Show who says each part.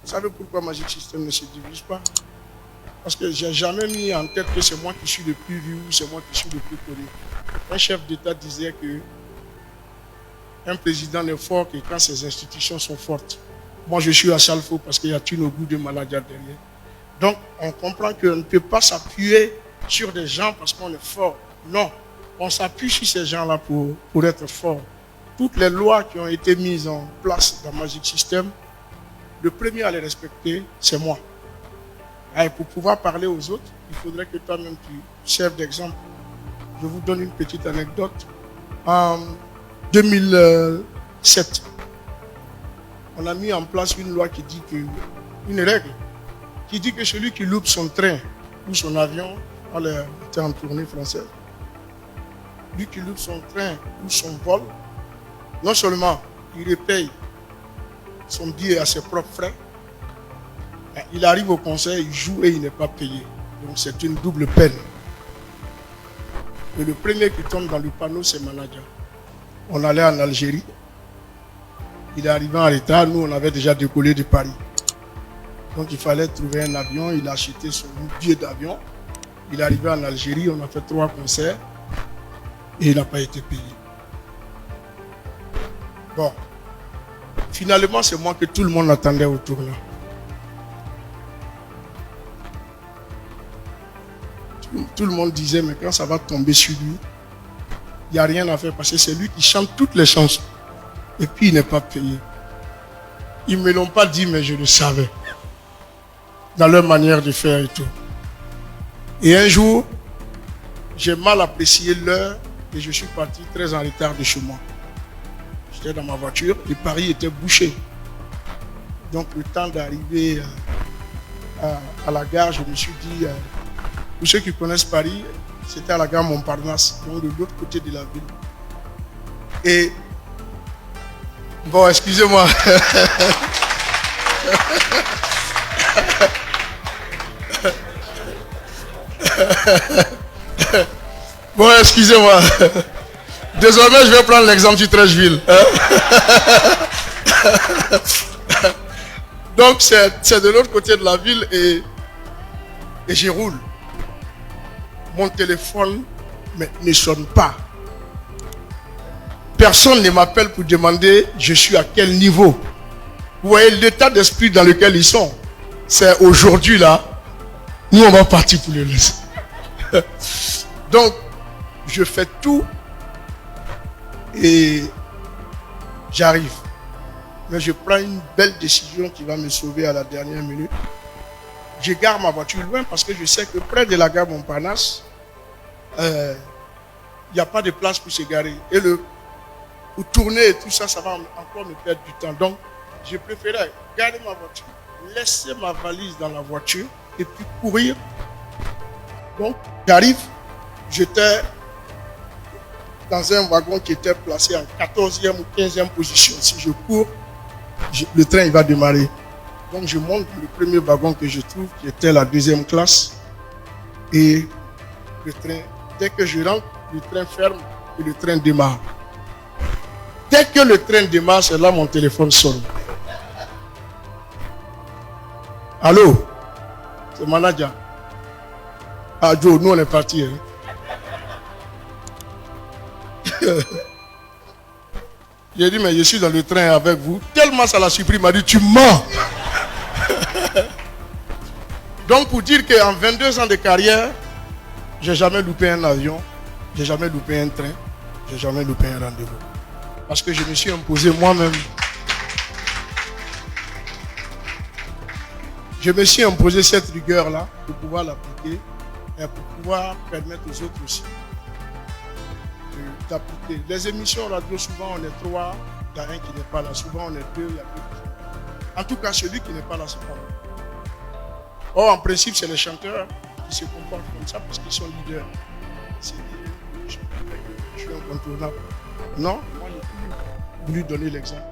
Speaker 1: Vous savez pourquoi Magic System ne se divise pas? Parce que j'ai jamais mis en tête que c'est moi qui suis le plus vieux, c'est moi qui suis le plus connu. Un chef d'État disait que un président n'est fort que quand ses institutions sont fortes. Moi, je suis à Chalfo parce qu'il y a tout au bout de Maladia derrière. Donc, on comprend qu'on ne peut pas s'appuyer sur des gens parce qu'on est fort. Non, on s'appuie sur ces gens-là pour être fort. Toutes les lois qui ont été mises en place dans Magic System, le premier à les respecter, c'est moi. Et pour pouvoir parler aux autres, il faudrait que toi-même tu serves d'exemple. Je vous donne une petite anecdote. En 2007, on a mis en place une loi qui dit que, une règle, qui dit que celui qui loupe son train ou son avion, on était en tournée française, lui qui loupe son train ou son vol, non seulement il repaye son billet à ses propres frais, mais il arrive au concert, il joue et il n'est pas payé. Donc c'est une double peine. Et le premier qui tombe dans le panneau, c'est Manadia. On allait en Algérie. Il est arrivé en retard. Nous, on avait déjà décollé de Paris. Donc, il fallait trouver un avion. Il a acheté son billet d'avion. Il est arrivé en Algérie. On a fait 3 concerts. Et il n'a pas été payé. Bon. Finalement, c'est moi que tout le monde attendait au tournant. Tout le monde disait, mais quand ça va tomber sur lui, il n'y a rien à faire parce que c'est lui qui chante toutes les chansons. Et puis il n'est pas payé. Ils ne me l'ont pas dit, mais je le savais. Dans leur manière de faire et tout. Et un jour, j'ai mal apprécié l'heure et je suis parti très en retard de chez moi. J'étais dans ma voiture et Paris était bouché. Donc le temps d'arriver à la gare, je me suis dit, pour ceux qui connaissent Paris, c'était à la gare Montparnasse, donc de l'autre côté de la ville. Et, bon, excusez-moi. Bon, excusez-moi. Désormais, je vais prendre l'exemple du Trècheville. Donc, c'est de l'autre côté de la ville et j'y roule. Mon téléphone ne sonne pas. Personne ne m'appelle pour demander je suis à quel niveau. Vous voyez l'état d'esprit dans lequel ils sont. C'est aujourd'hui là, nous on va partir pour le laisser. Donc, je fais tout et j'arrive. Mais je prends une belle décision qui va me sauver à la dernière minute. Je gare ma voiture loin parce que je sais que près de la gare Montparnasse, il n'y a pas de place pour se garer. Et pour tourner et tout ça, ça va encore me perdre du temps. Donc, je préférais garer ma voiture, laisser ma valise dans la voiture et puis courir. Donc, j'arrive, j'étais dans un wagon qui était placé en 14e ou 15e position. Si je cours, le train il va démarrer. Donc je monte le premier wagon que je trouve, qui était la 2e classe. Et le train, dès que je rentre, le train ferme et le train démarre. Dès que le train démarre, c'est là mon téléphone sonne. Allô? C'est Manadia. Ah Joe, nous on est partis. Hein? J'ai dit, mais je suis dans le train avec vous. Tellement ça l'a surpris, il m'a dit, tu mens. Donc pour dire qu'en 22 ans de carrière, j'ai jamais loupé un avion, j'ai jamais loupé un train, j'ai jamais loupé un rendez-vous. Parce que je me suis imposé moi-même. Je me suis imposé cette rigueur-là pour pouvoir l'appliquer et pour pouvoir permettre aux autres aussi d'appliquer. Les émissions radio, souvent on est 3, il y a un qui n'est pas là. Souvent on est 2, il y a 2 qui sont là. En tout cas, celui qui n'est pas là, c'est pas moi. Or, en principe, c'est les chanteurs qui se comportent comme ça parce qu'ils sont leaders. C'est je suis incontournable. Non, moi j'ai voulu donner l'exemple.